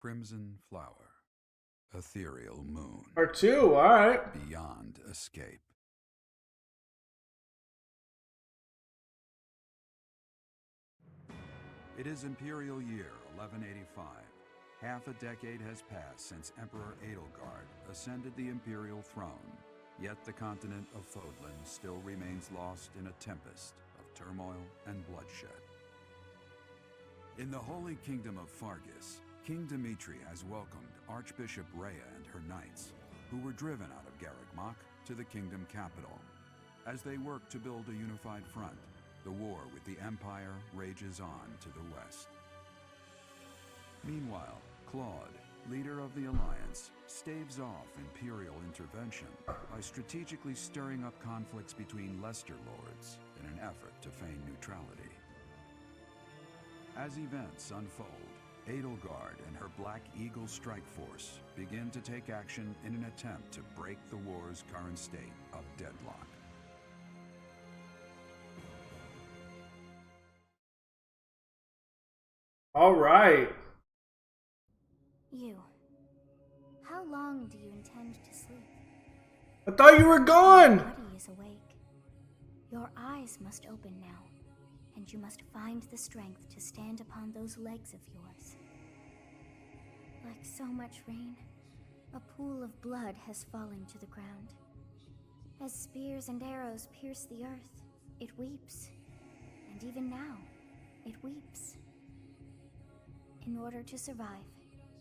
Crimson Flower. Ethereal Moon. Part 2, alright. Beyond Escape. It is Imperial Year 1185. Half a decade has passed since Emperor Edelgard ascended the Imperial throne, yet the continent of Fodlan still remains lost in a tempest of turmoil and bloodshed. In the Holy Kingdom of Fargus, King Dimitri has welcomed Archbishop Rhea and her knights, who were driven out of Garreg to the kingdom capital. As they work to build a unified front, the war with the Empire rages on to the west. Meanwhile, Claude, leader of the Alliance, staves off Imperial intervention by strategically stirring up conflicts between Leicester lords in an effort to feign neutrality. As events unfold, Edelgard and her Black Eagle strike force begin to take action in an attempt to break the war's current state of deadlock. All right. You. How long do you intend to sleep? I thought you were gone. Your body is awake. Your eyes must open now, and you must find the strength to stand upon those legs of yours. Like so much rain, a pool of blood has fallen to the ground. As spears and arrows pierce the earth, it weeps. And even now, it weeps. In order to survive,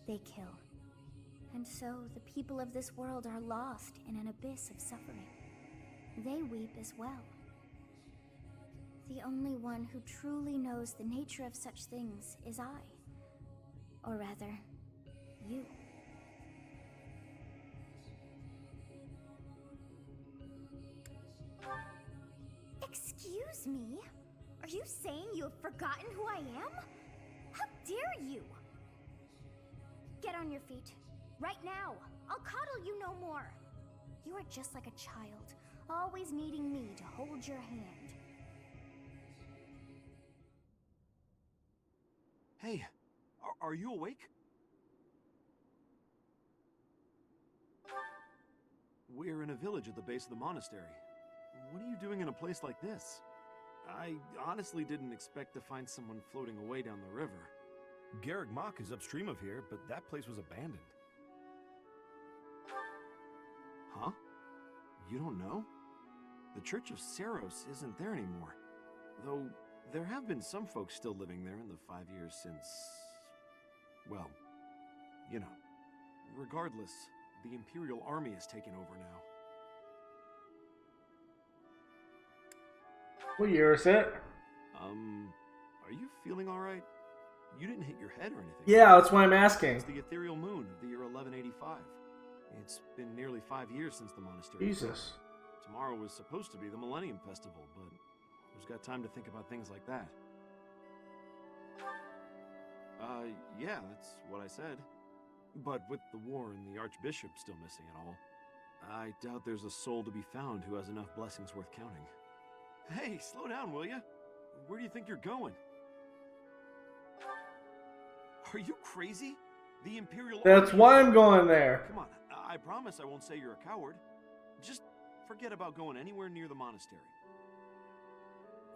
they kill. And so the people of this world are lost in an abyss of suffering. They weep as well. The only one who truly knows the nature of such things is I. Or rather, you. Excuse me? Are you saying you have forgotten who I am? How dare you? Get on your feet. Right now. I'll coddle you no more. You are just like a child, always needing me to hold your hand. Hey, are you awake? We're in a village at the base of the monastery. What are you doing in a place like this? I honestly didn't expect to find someone floating away down the river. Garreg is upstream of here, but that place was abandoned. Huh? You don't know? The Church of Seiros isn't there anymore. Though, there have been some folks still living there in the 5 years since... well, you know. Regardless, the Imperial Army has taken over now. What year is it? Are you feeling alright? You didn't hit your head or anything. Yeah, that's why I'm asking. It's the ethereal moon of the year 1185. It's been nearly 5 years since the monastery. Jesus. Tomorrow was supposed to be the Millennium Festival, but who's got time to think about things like that? Yeah, that's what I said. But with the war and the Archbishop still missing it all, I doubt there's a soul to be found who has enough blessings worth counting. Hey, slow down, will ya? Where do you think you're going? Are you crazy? The Imperial That's Army why I'm going there. Come on, I promise I won't say you're a coward. Just forget about going anywhere near the monastery.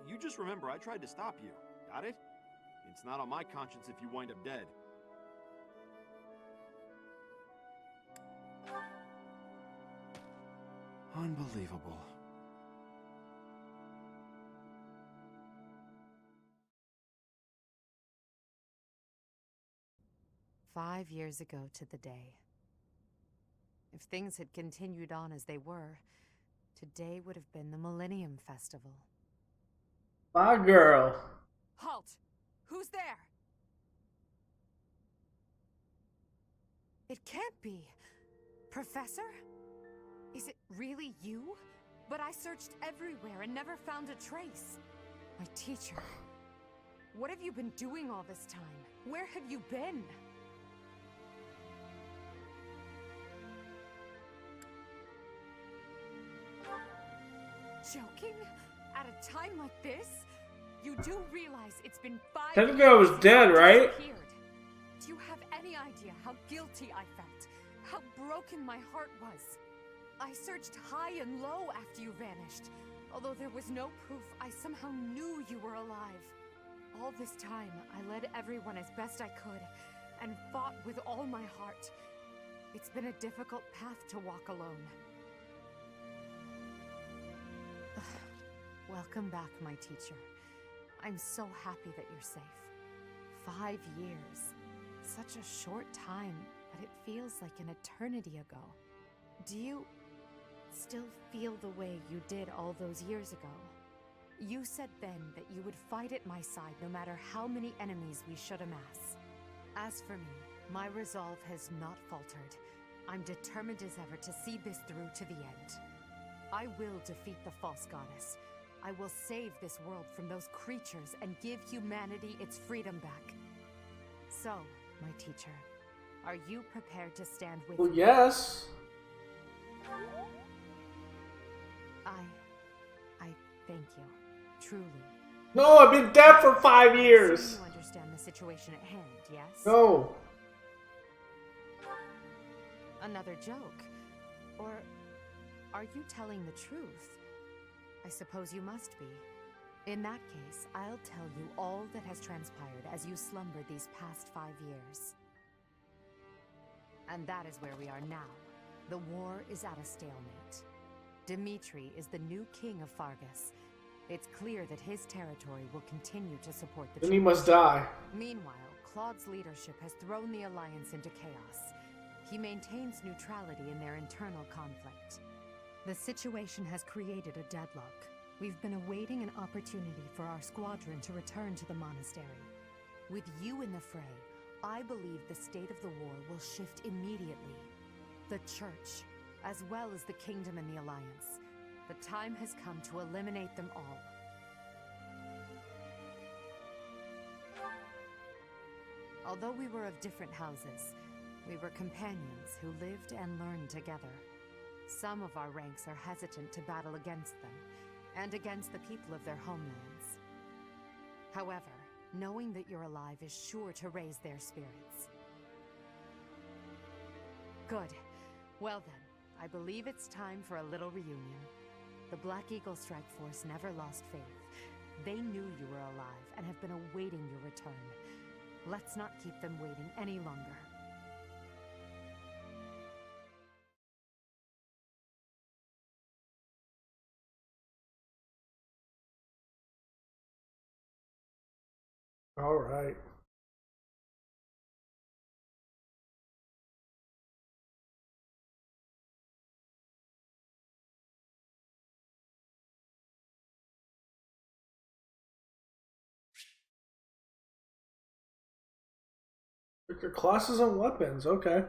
You just remember I tried to stop you. Got it? It's not on my conscience if you wind up dead. Unbelievable. "5 years ago to the day. If things had continued on as they were, today would have been the Millennium Festival." My girl. Halt! Who's there? It can't be. Professor? Is it really you? But I searched everywhere and never found a trace. My teacher. What have you been doing all this time? Where have you been? Joking? At a time like this? You do realize it's been 5 Technically I was years since dead, you right? disappeared. Do you have any any idea how guilty I felt, how broken my heart was. I searched high and low after you vanished. Although there was no proof, I somehow knew you were alive. All this time, I led everyone as best I could, and fought with all my heart. It's been a difficult path to walk alone. Welcome back, my teacher. I'm so happy that you're safe. 5 years. Such a short time, but it feels like an eternity ago. Do you still feel the way you did all those years ago? You said then that you would fight at my side no matter how many enemies we should amass. As for me, my resolve has not faltered. I'm determined as ever to see this through to the end. I will defeat the false goddess. I will save this world from those creatures and give humanity its freedom back. So, my teacher, are you prepared to stand with Well, me? yes. I thank you. Truly. No, I've been dead for 5 years. So you understand the situation at hand, yes? No. Another joke? Or are you telling the truth? I suppose you must be. In that case, I'll tell you all that has transpired as you slumbered these past 5 years. And that is where we are now. The war is at a stalemate. Dimitri is the new king of Fargus. It's clear that his territory will continue to support the Then he Church. must die. Meanwhile, Claude's leadership has thrown the Alliance into chaos. He maintains neutrality in their internal conflict. The situation has created a deadlock. We've been awaiting an opportunity for our squadron to return to the monastery. With you in the fray, I believe the state of the war will shift immediately. The Church, as well as the Kingdom and the Alliance. The time has come to eliminate them all. Although we were of different houses, we were companions who lived and learned together. Some of our ranks are hesitant to battle against them, and against the people of their homelands. However, knowing that you're alive is sure to raise their spirits. Good. Well then, I believe it's time for a little reunion. The Black Eagle Strike Force never lost faith. They knew you were alive and have been awaiting your return. Let's not keep them waiting any longer. All right. Pick your classes and weapons. Okay.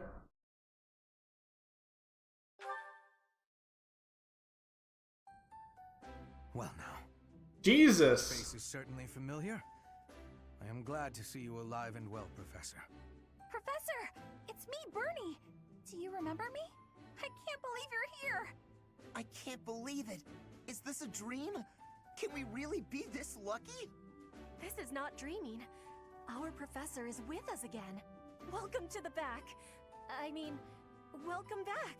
Well now, Jesus. face is certainly familiar. I am glad to see you alive and well, Professor. Professor! It's me, Bernie! Do you remember me? I can't believe you're here! I can't believe it. Is this a dream? Can we really be this lucky? This is not dreaming. Our professor is with us again. Welcome to the back. I mean, welcome back.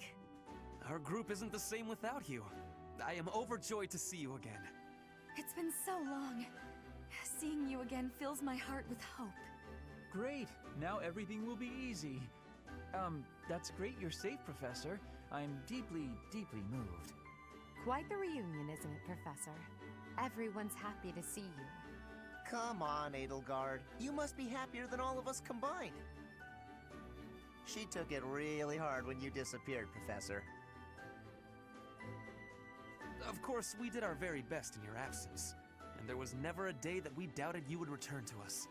Our group isn't the same without you. I am overjoyed to see you again. It's been so long. Seeing you again fills my heart with hope. Great. Now everything will be easy. That's great you're safe, Professor. I'm deeply, deeply moved. Quite the reunion, isn't it, Professor? Everyone's happy to see you. Come on, Edelgard. You must be happier than all of us combined. She took it really hard when you disappeared, Professor. Of course, we did our very best in your absence, and there was never a day that we doubted you would return to us.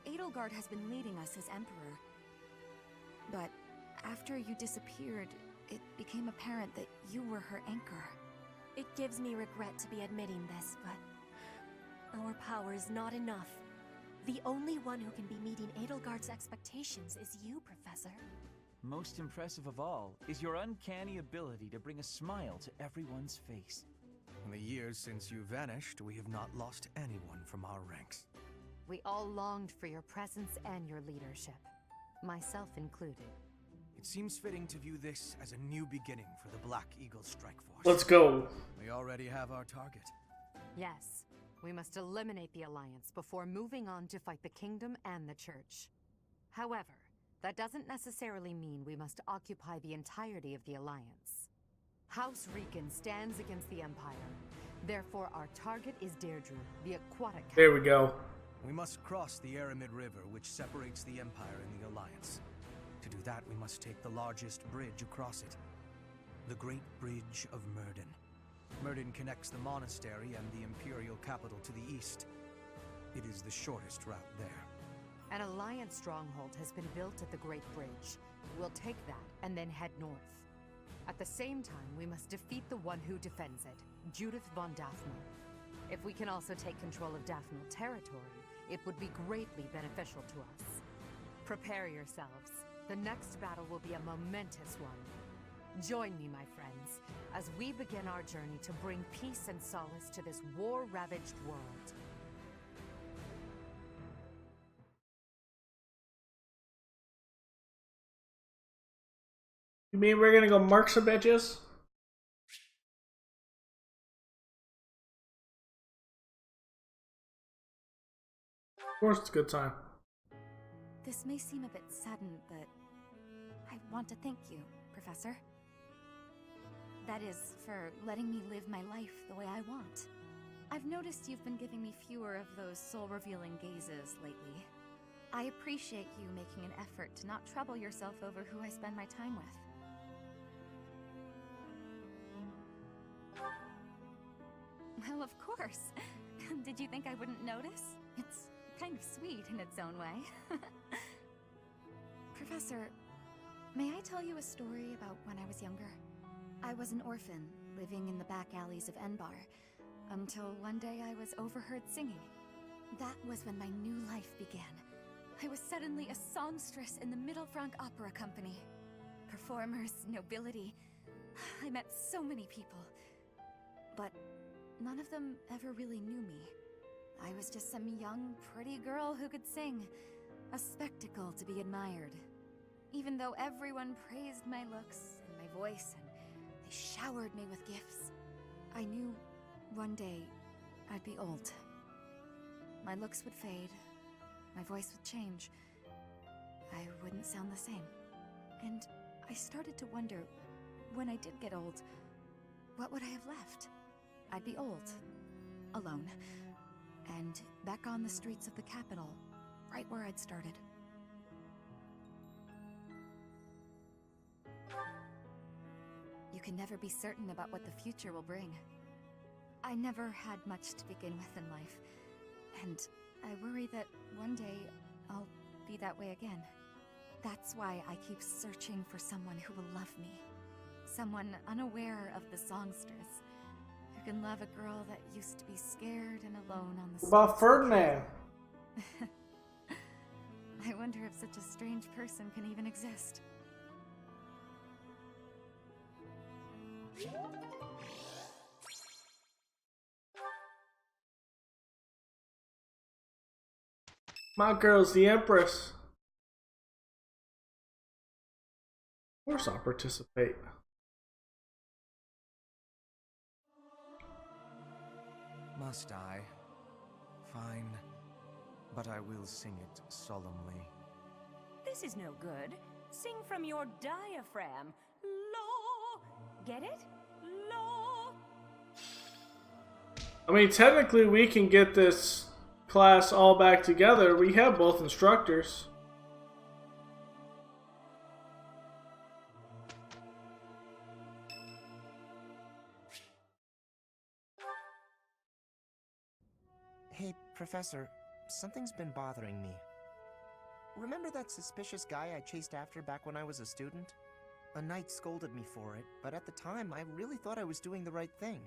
Edelgard has been leading us as Emperor. But after you disappeared, it became apparent that you were her anchor. It gives me regret to be admitting this, but our power is not enough. The only one who can be meeting Edelgard's expectations is you, Professor. Most impressive of all is your uncanny ability to bring a smile to everyone's face. In the years since you vanished, we have not lost anyone from our ranks. We all longed for your presence and your leadership. myself included. It seems fitting to view this as a new beginning for the Black Eagle Strike Force. Let's go. We already have our target. Yes, we must eliminate the Alliance before moving on to fight the Kingdom and the Church. However, that doesn't necessarily mean we must occupy the entirety of the Alliance. House Rican stands against the Empire. Therefore, our target is Deirdre, the aquatic capital. There we go. We must cross the Aramid River, which separates the Empire and the Alliance. To do that, we must take the largest bridge across it. The Great Bridge of Myrden. Myrden connects the monastery and the Imperial capital to the east. It is the shortest route there. An Alliance stronghold has been built at the Great Bridge. We'll take that and then head north. At the same time, we must defeat the one who defends it, Judith von Daphne. If we can also take control of Daphne territory, it would be greatly beneficial to us. Prepare yourselves. The next battle will be a momentous one. Join me, my friends, as we begin our journey to bring peace and solace to this war-ravaged world. You mean we're gonna go mark some bitches? Of course, it's a good time. This may seem a bit sudden, but I want to thank you, Professor. That is, for letting me live my life the way I want. I've noticed you've been giving me fewer of those soul-revealing gazes lately. I appreciate you making an effort to not trouble yourself over who I spend my time with. Well, of course. Did you think I wouldn't notice? It's kind of sweet in its own way. Professor, may I tell you a story about when I was younger? I was an orphan, living in the back alleys of Enbar, until one day I was overheard singing. That was when my new life began. I was suddenly a songstress in the Middle Frank Opera Company. Performers, nobility. I met so many people. But none of them ever really knew me. I was just some young, pretty girl who could sing. A spectacle to be admired. Even though everyone praised my looks and my voice, and they showered me with gifts, I knew one day I'd be old. My looks would fade, my voice would change. I wouldn't sound the same. And I started to wonder, when I did get old, what would I have left? I'd be old, alone, and back on the streets of the capital, right where I'd started. You can never be certain about what the future will bring. I never had much to begin with in life, and I worry that one day I'll be that way again. That's why I keep searching for someone who will love me. Someone unaware of the songstress, who can love a girl that used to be scared and alone on the streets. What about Ferdinand? I wonder if such a strange person can even exist. My girl's the Empress. Of course I'll participate. Must I? Fine. But I will sing it solemnly. This is no good. Sing from your diaphragm. Law. Get it? Law. I mean, technically we can get this class all back together. We have both instructors. Hey, Professor, something's been bothering me. Remember that suspicious guy I chased after back when I was a student? A knight scolded me for it, but at the time I really thought I was doing the right thing.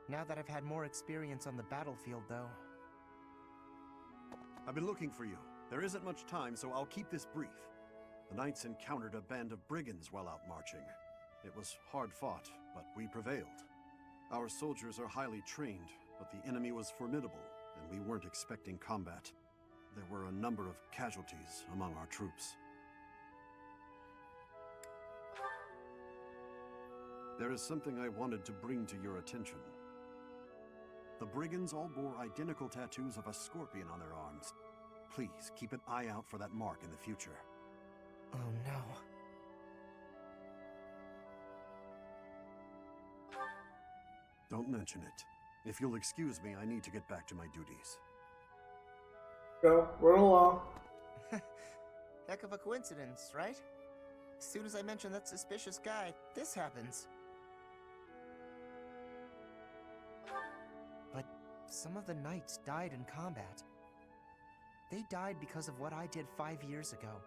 Now that I've had more experience on the battlefield, though... I've been looking for you. There isn't much time, so I'll keep this brief. The knights encountered a band of brigands while out marching. It was hard fought, but we prevailed. Our soldiers are highly trained, but the enemy was formidable, and we weren't expecting combat. There were a number of casualties among our troops. There is something I wanted to bring to your attention. The brigands all bore identical tattoos of a scorpion on their arms. Please, keep an eye out for that mark in the future. Oh no. Don't mention it. If you'll excuse me, I need to get back to my duties. Go, run along. Heck of a coincidence, right? As soon as I mention that suspicious guy, this happens. But some of the knights died in combat. They died because of what I did 5 years ago.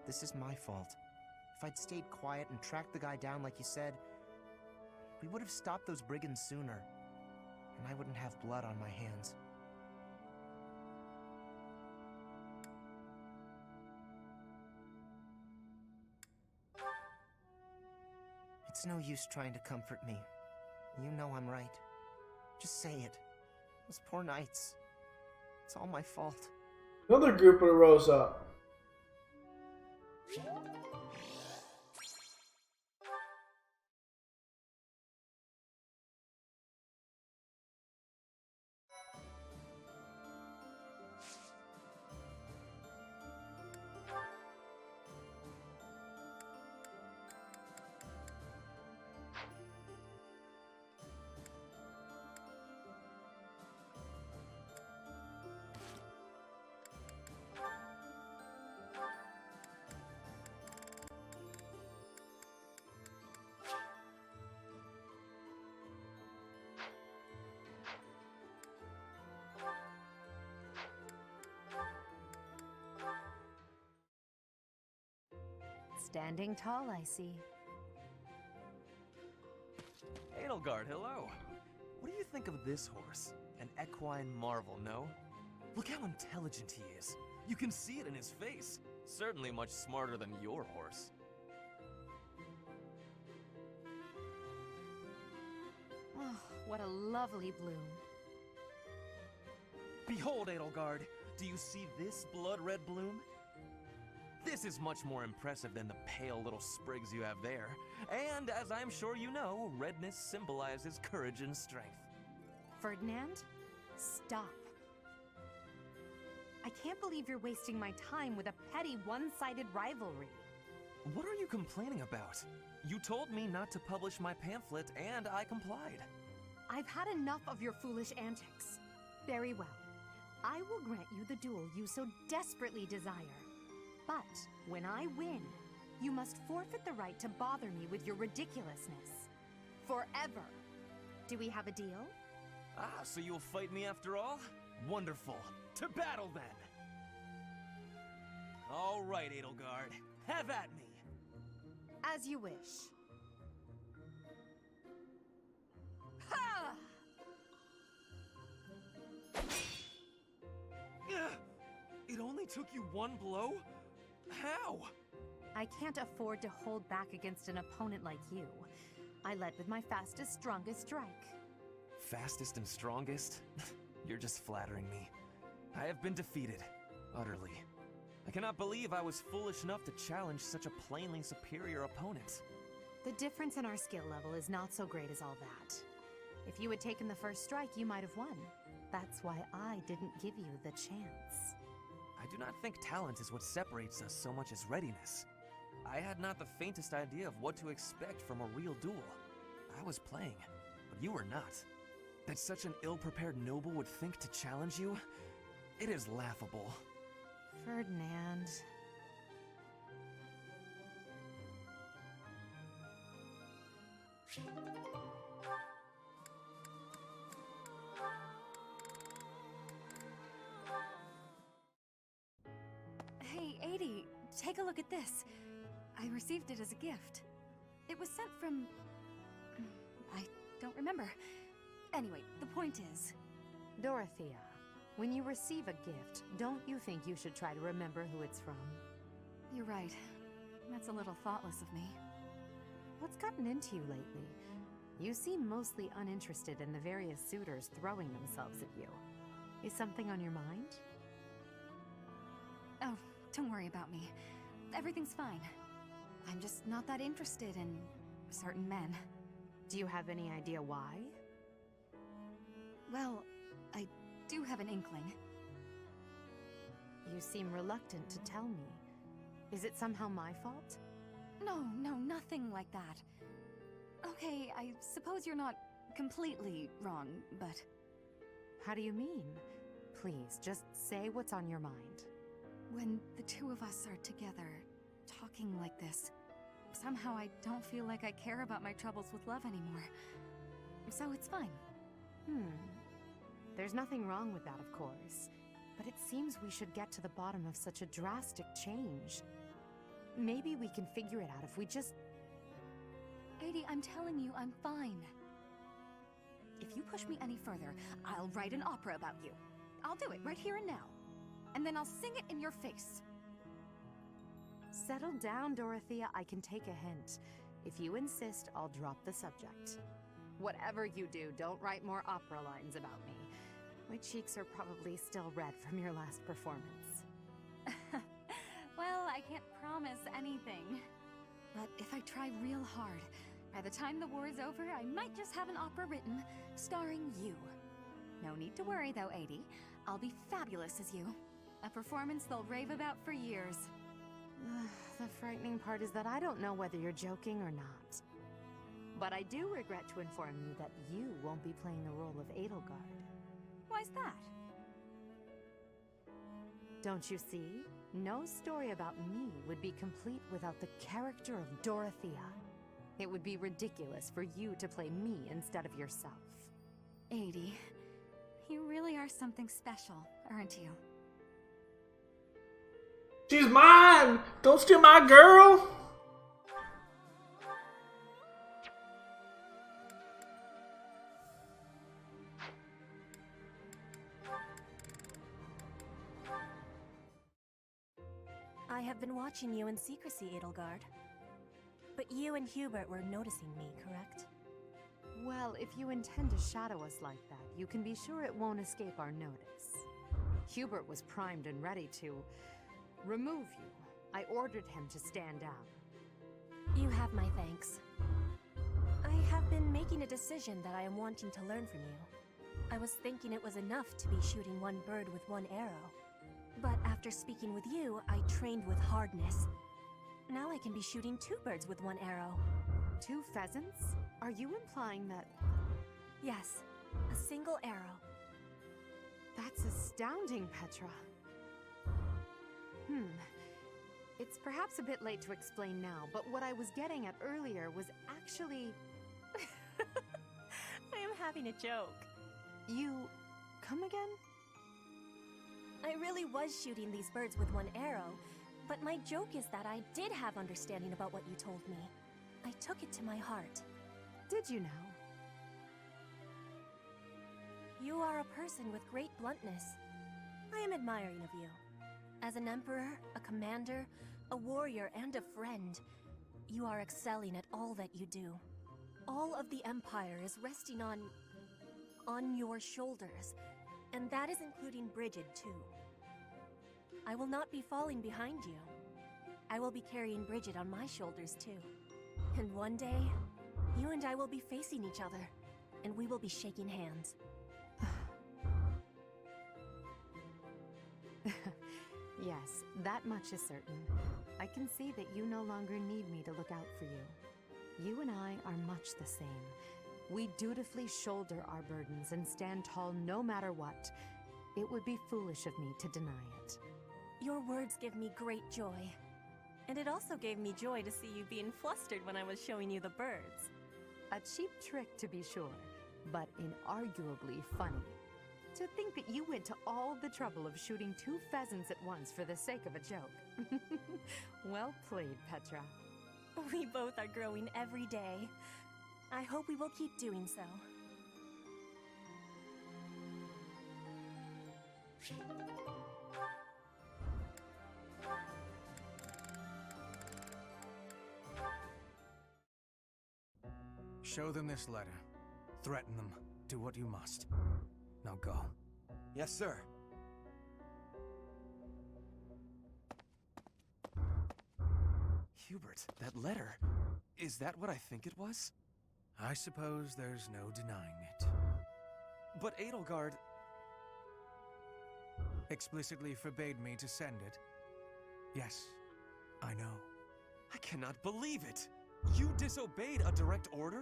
This is my fault. If I'd stayed quiet and tracked the guy down like you said, we would have stopped those brigands sooner, and I wouldn't have blood on my hands. It's no use trying to comfort me. You know I'm right. Just say it. Those poor knights. It's all my fault. Another group rose up. Standing tall, I see. Edelgard, hello. What do you think of this horse? An equine marvel, no? Look how intelligent he is. You can see it in his face. Certainly much smarter than your horse. Oh, what a lovely bloom. Behold, Edelgard. Do you see this blood-red bloom? This is much more impressive than the pale little sprigs you have there. And, as I'm sure you know, redness symbolizes courage and strength. Ferdinand, stop. I can't believe you're wasting my time with a petty, one-sided rivalry. What are you complaining about? You told me not to publish my pamphlet, and I complied. I've had enough of your foolish antics. Very well. I will grant you the duel you so desperately desire. But when I win, you must forfeit the right to bother me with your ridiculousness. Forever. Do we have a deal? Ah, so you'll fight me after all? Wonderful. To battle, then! All right, Edelgard. Have at me! As you wish. Ha! It only took you one blow? How? I can't afford to hold back against an opponent like you. I led with my fastest, strongest strike. Fastest and strongest? You're just flattering me. I have been defeated. Utterly. I cannot believe I was foolish enough to challenge such a plainly superior opponent. The difference in our skill level is not so great as all that. If you had taken the first strike, you might have won. That's why I didn't give you the chance. I do not think talent is what separates us so much as readiness. I had not the faintest idea of what to expect from a real duel. I was playing, but you were not. That such an ill-prepared noble would think to challenge you? It is laughable. Ferdinand... Hey, Edie, take a look at this. I received it as a gift. It was sent from... I don't remember. Anyway, the point is... Dorothea, when you receive a gift, don't you think you should try to remember who it's from? You're right. That's a little thoughtless of me. What's gotten into you lately? You seem mostly uninterested in the various suitors throwing themselves at you. Is something on your mind? Oh, don't worry about me. Everything's fine. I'm just not that interested in certain men. Do you have any idea why? Well, I do have an inkling. You seem reluctant to tell me. Is it somehow my fault? No, nothing like that. Okay, I suppose you're not completely wrong, but... How do you mean? Please, just say what's on your mind. When the two of us are together, talking like this, somehow I don't feel like I care about my troubles with love anymore. So it's fine. There's nothing wrong with that, of course. But it seems we should get to the bottom of such a drastic change. Maybe we can figure it out if we just... Adi, I'm telling you, I'm fine. If you push me any further, I'll write an opera about you. I'll do it right here and now. And then I'll sing it in your face. Settle down, Dorothea. I can take a hint. If you insist, I'll drop the subject. Whatever you do, don't write more opera lines about me. My cheeks are probably still red from your last performance. Well, I can't promise anything. But if I try real hard, by the time the war is over, I might just have an opera written, starring you. No need to worry though, Adi. I'll be fabulous as you. A performance they'll rave about for years. The frightening part is that I don't know whether you're joking or not. But I do regret to inform you that you won't be playing the role of Edelgard. Why's that? Don't you see? No story about me would be complete without the character of Dorothea. It would be ridiculous for you to play me instead of yourself. Adi, you really are something special, aren't you? She's mine! Don't steal my girl! I have been watching you in secrecy, Edelgard. But you and Hubert were noticing me, correct? Well, if you intend to shadow us like that, you can be sure it won't escape our notice. Hubert was primed and ready to remove you. I ordered him to stand down. You have my thanks. I have been making a decision that I am wanting to learn from you. I was thinking it was enough to be shooting one bird with one arrow. But after speaking with you, I trained with hardness. Now I can be shooting 2 birds with 1 arrow. 2 pheasants? Are you implying that... Yes, a single arrow. That's astounding, Petra. It's perhaps a bit late to explain now, but what I was getting at earlier was actually... I am having a joke. You... come again? I really was shooting these birds with 1 arrow, but my joke is that I did have understanding about what you told me. I took it to my heart. Did you know? You are a person with great bluntness. I am admiring of you. As an emperor, a commander, a warrior, and a friend, you are excelling at all that you do. All of the Empire is resting on your shoulders, and that is including Brigid, too. I will not be falling behind you. I will be carrying Brigid on my shoulders, too. And one day, you and I will be facing each other, and we will be shaking hands. Yes, that much is certain. I can see that you no longer need me to look out for you. You and I are much the same. We dutifully shoulder our burdens and stand tall no matter what. It would be foolish of me to deny it. Your words give me great joy. And it also gave me joy to see you being flustered when I was showing you the birds. A cheap trick, to be sure, but inarguably funny. To think that you went to all the trouble of shooting 2 pheasants at once for the sake of a joke. Well played, Petra. We both are growing every day. I hope we will keep doing so. Show them this letter. Threaten them. Do what you must. Now go. Yes, sir. Hubert, that letter. Is that what I think it was? I suppose there's no denying it. But Edelgard... explicitly forbade me to send it. Yes, I know. I cannot believe it! You disobeyed a direct order?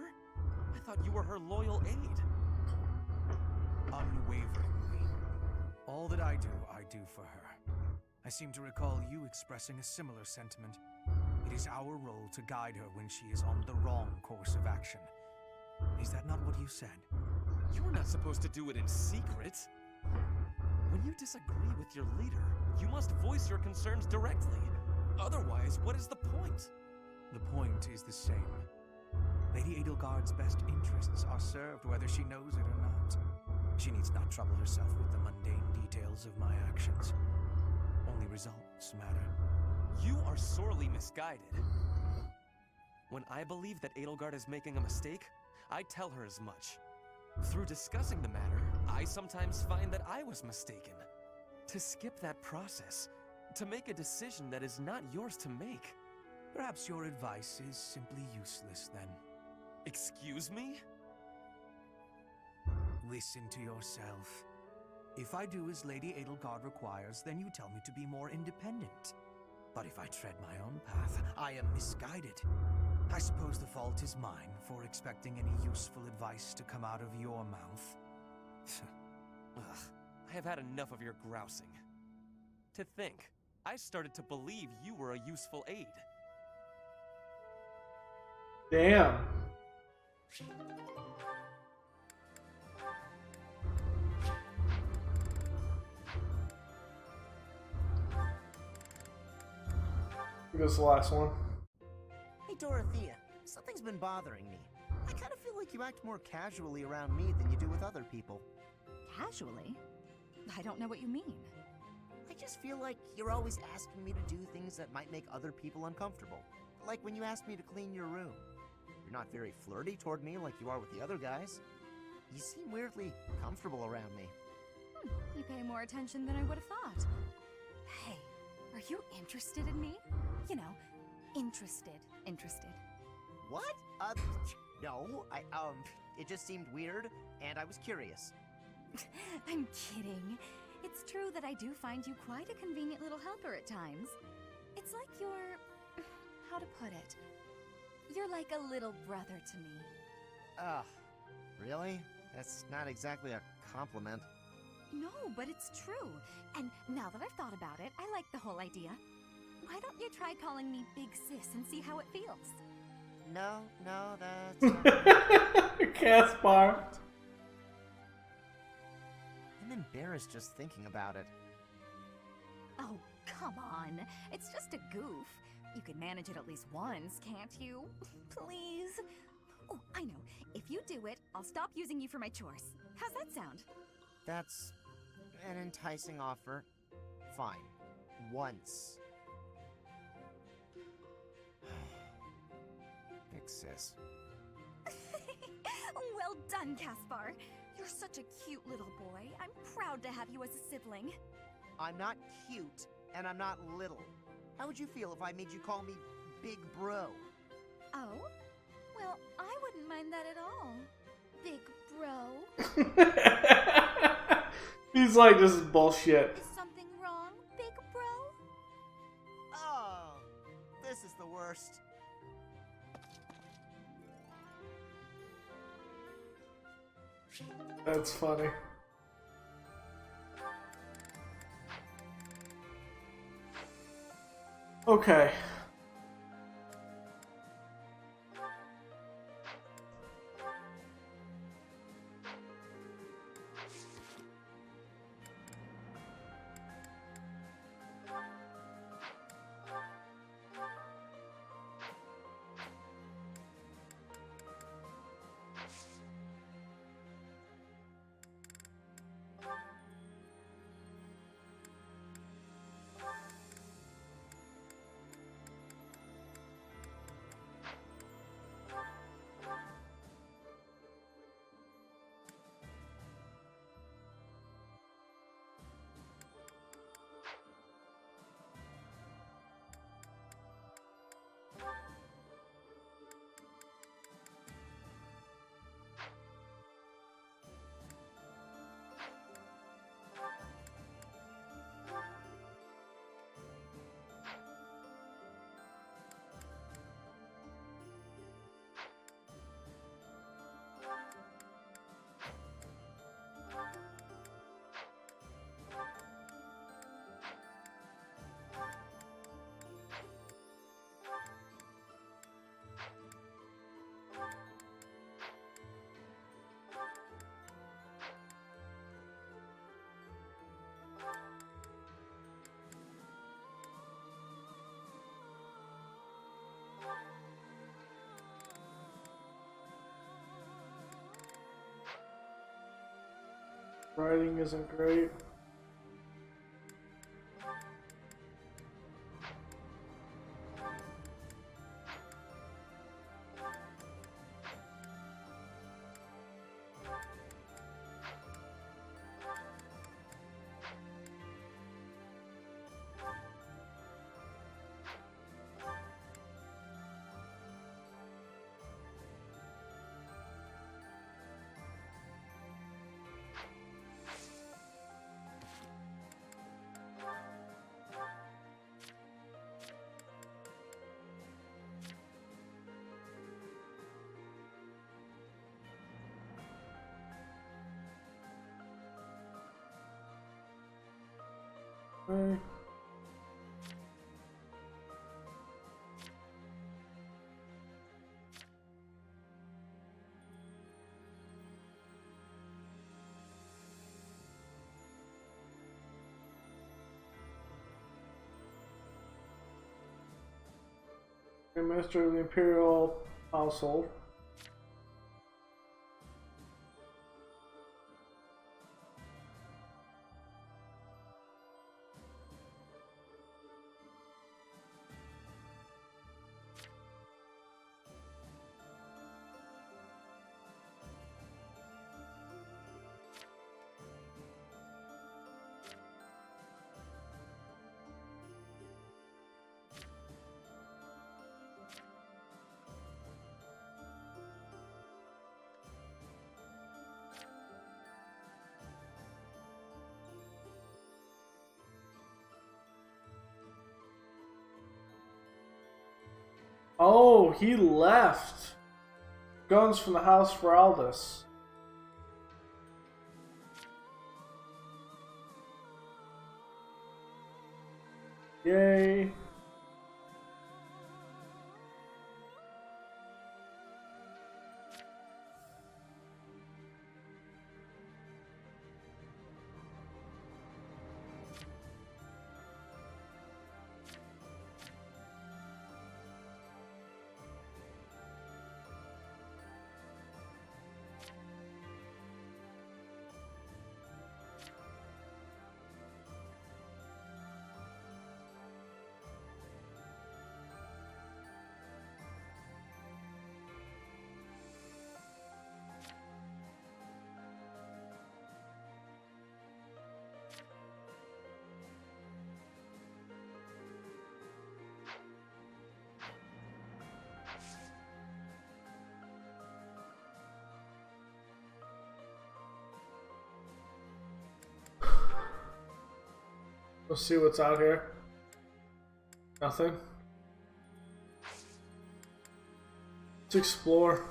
I thought you were her loyal aide. Unwaveringly. All that I do for her. I seem to recall you expressing a similar sentiment. It is our role to guide her when she is on the wrong course of action. Is that not what you said? You're not supposed to do it in secret. When you disagree with your leader, you must voice your concerns directly. Otherwise, what is the point? The point is the same. Lady Edelgard's best interests are served whether she knows it or not. She needs not trouble herself with the mundane details of my actions. Only results matter. You are sorely misguided. When I believe that Edelgard is making a mistake, I tell her as much. Through discussing the matter, I sometimes find that I was mistaken. To skip that process, to make a decision that is not yours to make. Perhaps your advice is simply useless then. Excuse me? Listen to yourself. If I do as Lady Edelgard requires, then you tell me to be more independent. But if I tread my own path, I am misguided. I suppose the fault is mine for expecting any useful advice to come out of your mouth. Ugh, I have had enough of your grousing. To think, I started to believe you were a useful aide. Damn. Here goes the last one. Hey Dorothea, something's been bothering me. I kind of feel like you act more casually around me than you do with other people. Casually? I don't know what you mean. I just feel like you're always asking me to do things that might make other people uncomfortable. Like when you asked me to clean your room. You're not very flirty toward me like you are with the other guys. You seem weirdly comfortable around me. You pay more attention than I would have thought. Hey, are you interested in me? You know, interested. What? No, it just seemed weird, and I was curious. I'm kidding. It's true that I do find you quite a convenient little helper at times. It's like you're... how to put it? You're like a little brother to me. Ugh, really? That's not exactly a compliment. No, but it's true. And now that I've thought about it, I like the whole idea. Why don't you try calling me Big Sis and see how it feels? No, that's... Caspar. I'm embarrassed just thinking about it. Oh, come on. It's just a goof. You can manage it at least once, can't you? Please? Oh, I know. If you do it, I'll stop using you for my chores. How's that sound? That's an enticing offer. Fine. Once. Big sis. Well done, Caspar. You're such a cute little boy. I'm proud to have you as a sibling. I'm not cute, and I'm not little. How would you feel if I made you call me Big Bro? Oh? Well, I wouldn't mind that at all. Big Bro. He's like, this is bullshit. Is something wrong, Big Bro? Oh, this is the worst. That's funny. Okay. Writing isn't great. Okay. Master of the Imperial Household. Oh, he left. Guns from the House for Aldous. Yay. Let's see what's out here. Nothing. Let's explore.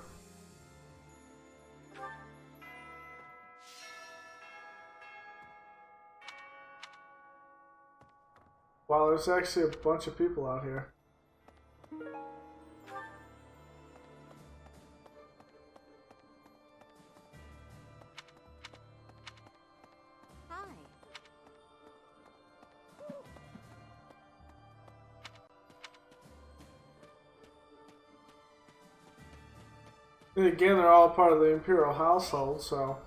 Wow, there's actually a bunch of people out here. And again, they're all part of the Imperial household, so...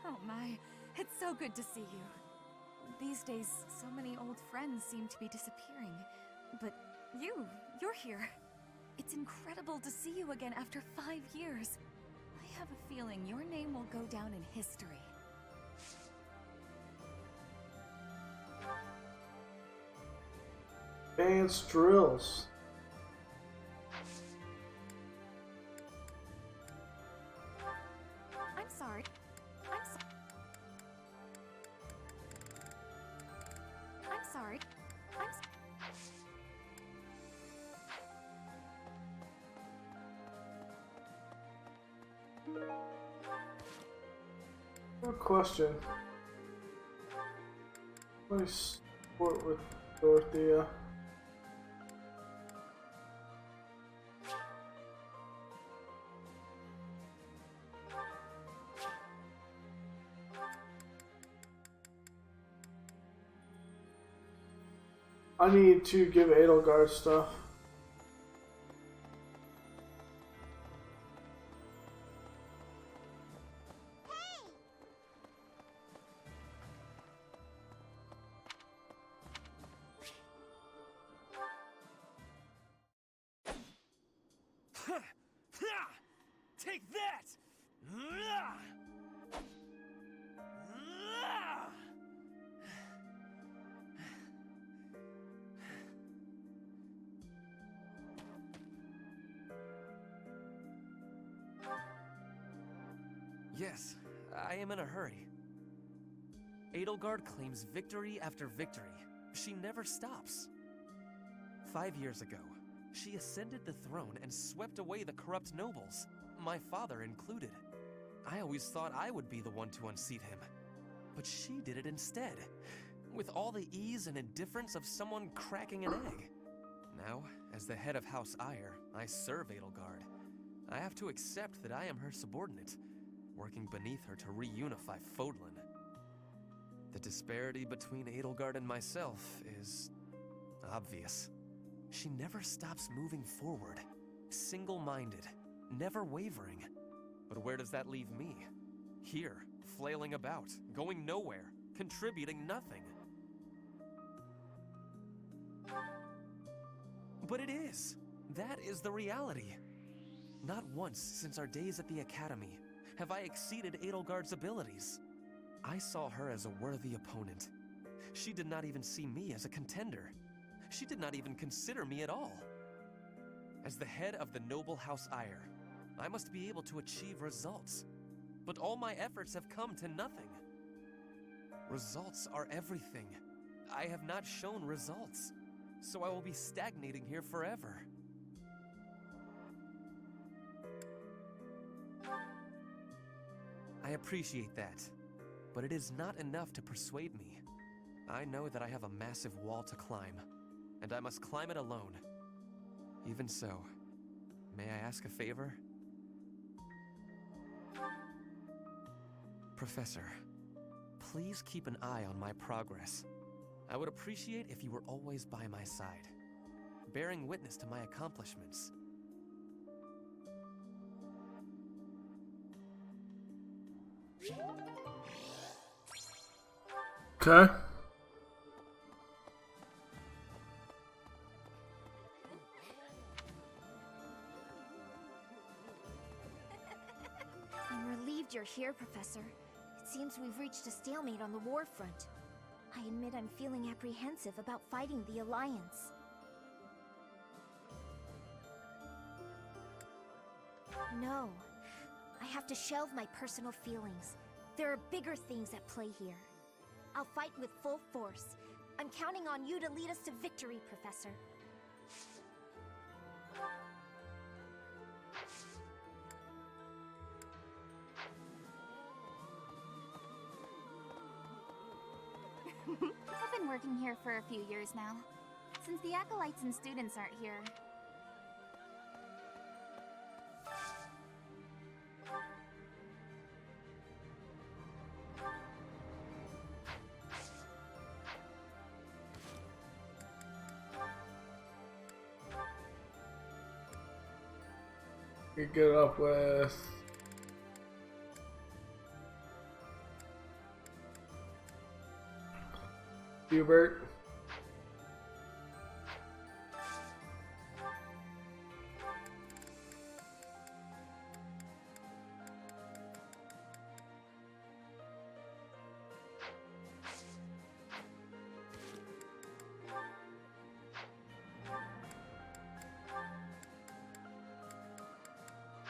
Oh my, it's so good to see you. These days, so many old friends seem to be disappearing. But you're here. It's incredible to see you again after 5 years. I have a feeling your name will go down in history. Advanced drills. I'm sorry. I'm sorry. Good question. I sport with Dorothea. I need to give Edelgard stuff. Take that! Yes, I am in a hurry. Edelgard claims victory after victory. She never stops. 5 years ago, she ascended the throne and swept away the corrupt nobles, my father included. I always thought I would be the one to unseat him. But she did it instead, with all the ease and indifference of someone cracking an egg. Now, as the head of House Heir, I serve Edelgard. I have to accept that I am her subordinate, working beneath her to reunify Fodlan. The disparity between Edelgard and myself is obvious. She never stops moving forward, single-minded, never wavering. But where does that leave me? Here, flailing about, going nowhere, contributing nothing. But it is. That is the reality. Not once since our days at the Academy have I exceeded Edelgard's abilities. I saw her as a worthy opponent. She did not even see me as a contender. She did not even consider me at all. As the head of the noble House Heir, I must be able to achieve results. But all my efforts have come to nothing. Results are everything. I have not shown results, so I will be stagnating here forever. I appreciate that, but it is not enough to persuade me. I know that I have a massive wall to climb, and I must climb it alone. Even so, may I ask a favor? Professor, please keep an eye on my progress. I would appreciate if you were always by my side, bearing witness to my accomplishments. Okay. I'm relieved you're here, Professor. It seems we've reached a stalemate on the war front. I admit I'm feeling apprehensive about fighting the Alliance. No. I have to shelve my personal feelings. There are bigger things at play here. I'll fight with full force. I'm counting on you to lead us to victory, Professor. I've been working here for a few years now, since the acolytes and students aren't here. We get up with Hubert.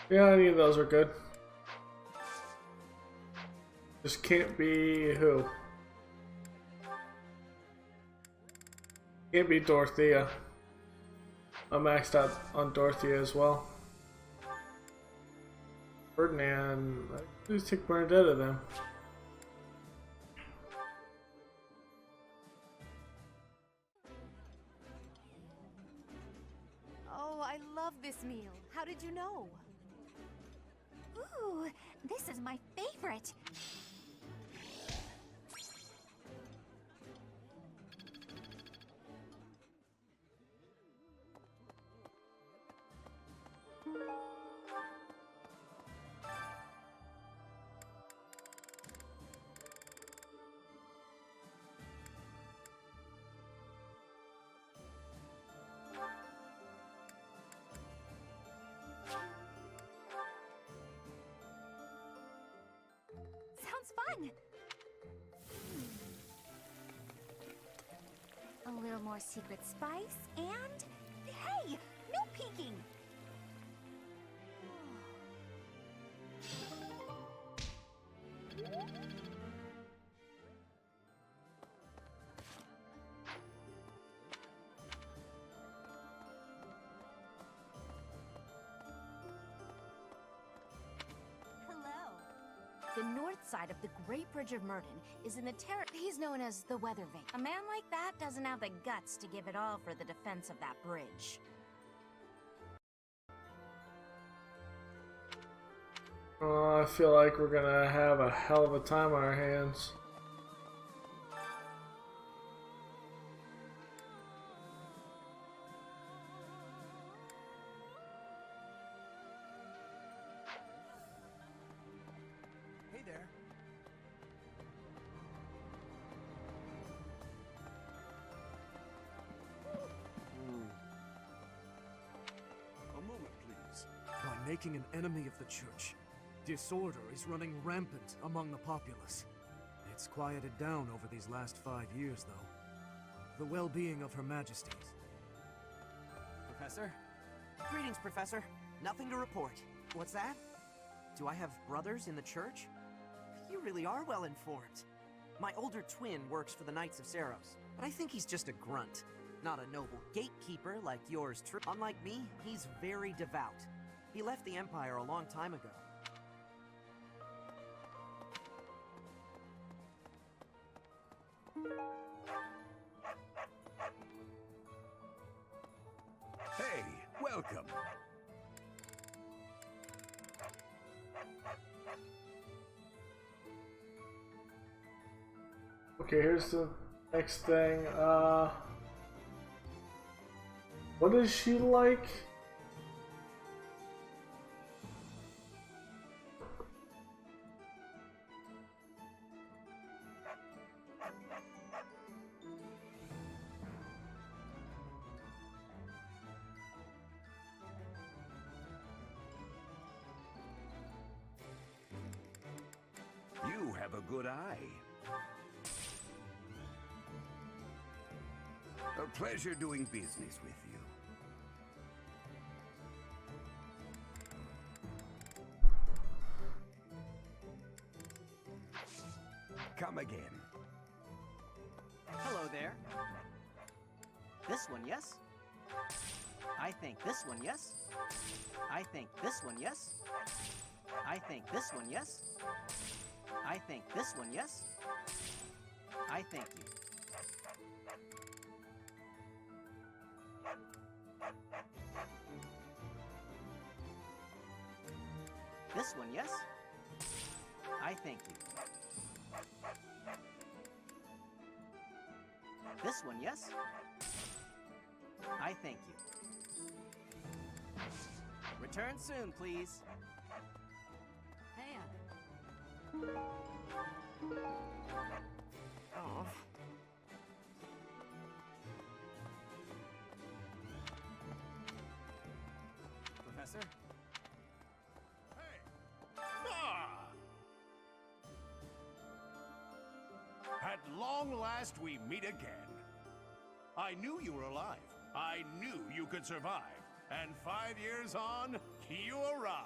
Yeah, any of those are good. Just can't be who? Can't be Dorothea. I'm maxed out on Dorothea as well. Ferdinand, I just take Bernadetta then. I love this meal. How did you know? Ooh, this is my favorite. Sounds fun! A little more secret spice, and... Hey! No peeking! The north side of the Great Bridge of Murden is in the He's known as the Weather Vane. A man like that doesn't have the guts to give it all for the defense of that bridge. I feel like we're gonna have a hell of a time on our hands. Making an enemy of the Church. Disorder is running rampant among the populace. It's quieted down over these last 5 years, though. The well-being of Her Majesty's. Professor? Greetings, Professor. Nothing to report. What's that? Do I have brothers in the Church? You really are well informed. My older twin works for the Knights of Seiros, but I think he's just a grunt. Not a noble gatekeeper like yours truly. Unlike me, he's very devout. He left the Empire a long time ago. Hey, welcome. Okay, here's the next thing. What is she like? You have a good eye. A pleasure doing business with you. Come again. Hello there. This one, yes? I think this one, yes? I think this one, yes? I think this one, yes? I think this one, yes? I thank you. This one, yes? I thank you. This one, yes? I thank you. Return soon, please. Oh. Professor? At long last we meet again. I knew you were alive. I knew you could survive. And 5 years on, you arrive.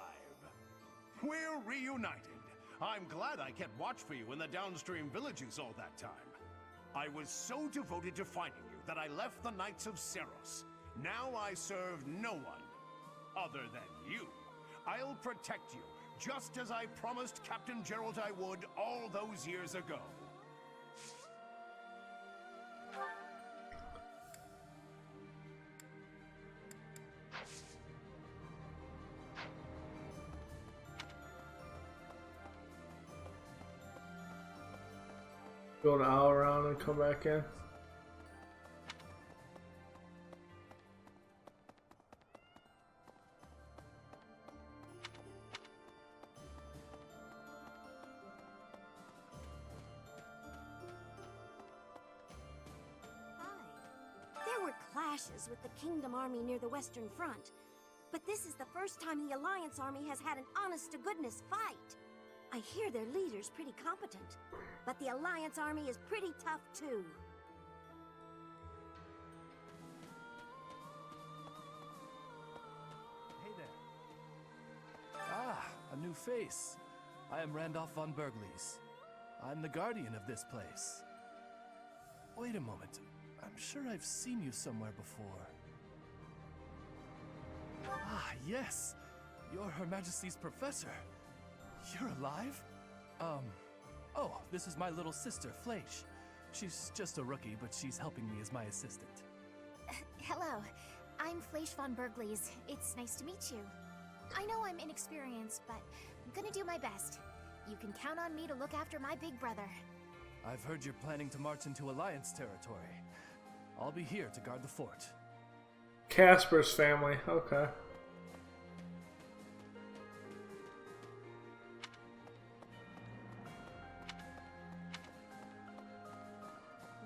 We're reunited. I'm glad I kept watch for you in the downstream villages all that time. I was so devoted to finding you that I left the Knights of Seiros. Now I serve no one other than you. I'll protect you, just as I promised Captain Gerald I would all those years ago. Go an hour around and come back in. There were clashes with the Kingdom Army near the Western Front, but this is the first time the Alliance Army has had an honest-to-goodness fight. I hear their leader's pretty competent, but the Alliance Army is pretty tough too. Hey there. Ah, a new face. I am Randolph von Bergles. I'm the guardian of this place. Wait a moment. I'm sure I've seen you somewhere before. Ah, yes! You're Her Majesty's professor. You're alive? Oh, this is my little sister, Fleisch. She's just a rookie, but she's helping me as my assistant. Hello, I'm Fleisch von Bergles. It's nice to meet you. I know I'm inexperienced, but I'm gonna do my best. You can count on me to look after my big brother. I've heard you're planning to march into Alliance territory. I'll be here to guard the fort. Casper's family, okay.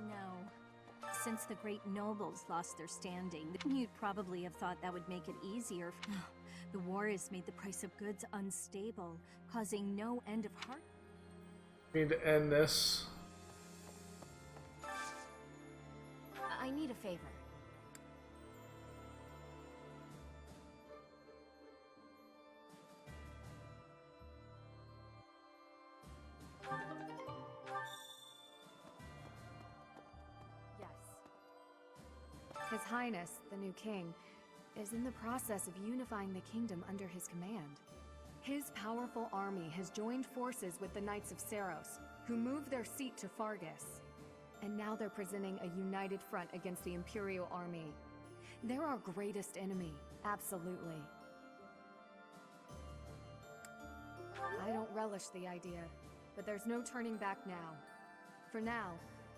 No. Since the great nobles lost their standing, you'd probably have thought that would make it easier. The war has made the price of goods unstable, causing no end of heart. Need to end this. I need a favor. Yes. His Highness, the new king, is in the process of unifying the kingdom under his command. His powerful army has joined forces with the Knights of Seiros, who moved their seat to Fargus. And now they're presenting a united front against the Imperial Army. They're our greatest enemy, absolutely. I don't relish the idea, but there's no turning back now. For now,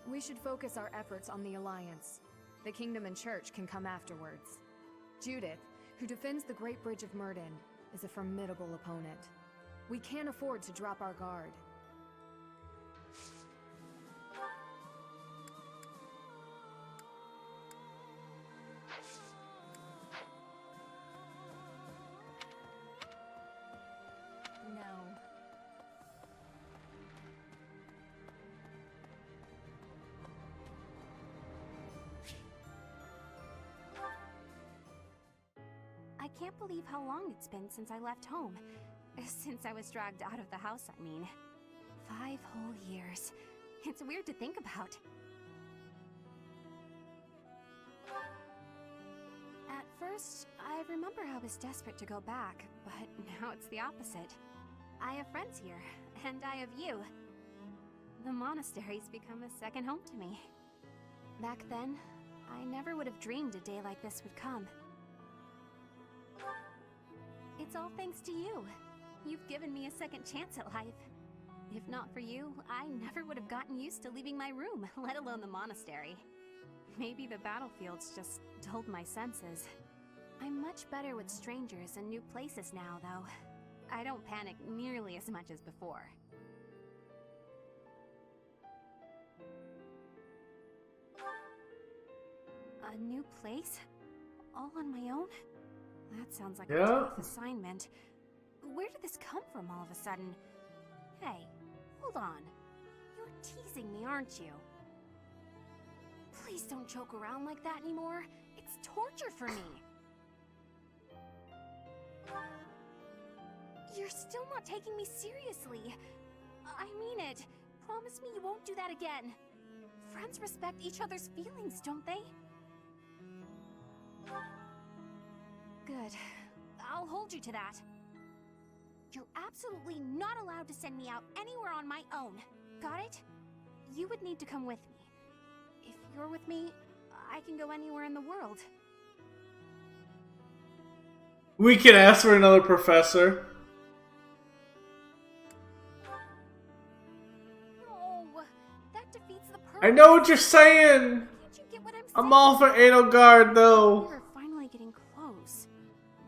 we should focus our efforts on the Alliance. The Kingdom and Church can come afterwards. Judith, who defends the Great Bridge of Myrden, is a formidable opponent. We can't afford to drop our guard. I can't believe how long it's been since I left home. Since I was dragged out of the house, I mean. 5 whole years. It's weird to think about. At first, I remember I was desperate to go back, but now it's the opposite. I have friends here, and I have you. The monastery's become a second home to me. Back then, I never would have dreamed a day like this would come. It's all thanks to you. You've given me a second chance at life. If not for you, I never would have gotten used to leaving my room, let alone the monastery. Maybe the battlefields just dulled my senses. I'm much better with strangers and new places now, though. I don't panic nearly as much as before. A new place? All on my own? That sounds like a tough assignment. Where did this come from all of a sudden? Hey, hold on. You're teasing me, aren't you? Please don't joke around like that anymore. It's torture for me. You're still not taking me seriously. I mean it. Promise me you won't do that again. Friends respect each other's feelings, don't they? Good. I'll hold you to that. You're absolutely not allowed to send me out anywhere on my own. Got it? You would need to come with me. If you're with me, I can go anywhere in the world. We can ask for another professor. No, that defeats I know what you're saying. Can't you get what I'm saying? I'm all for Edelgard, though. We're finally getting close.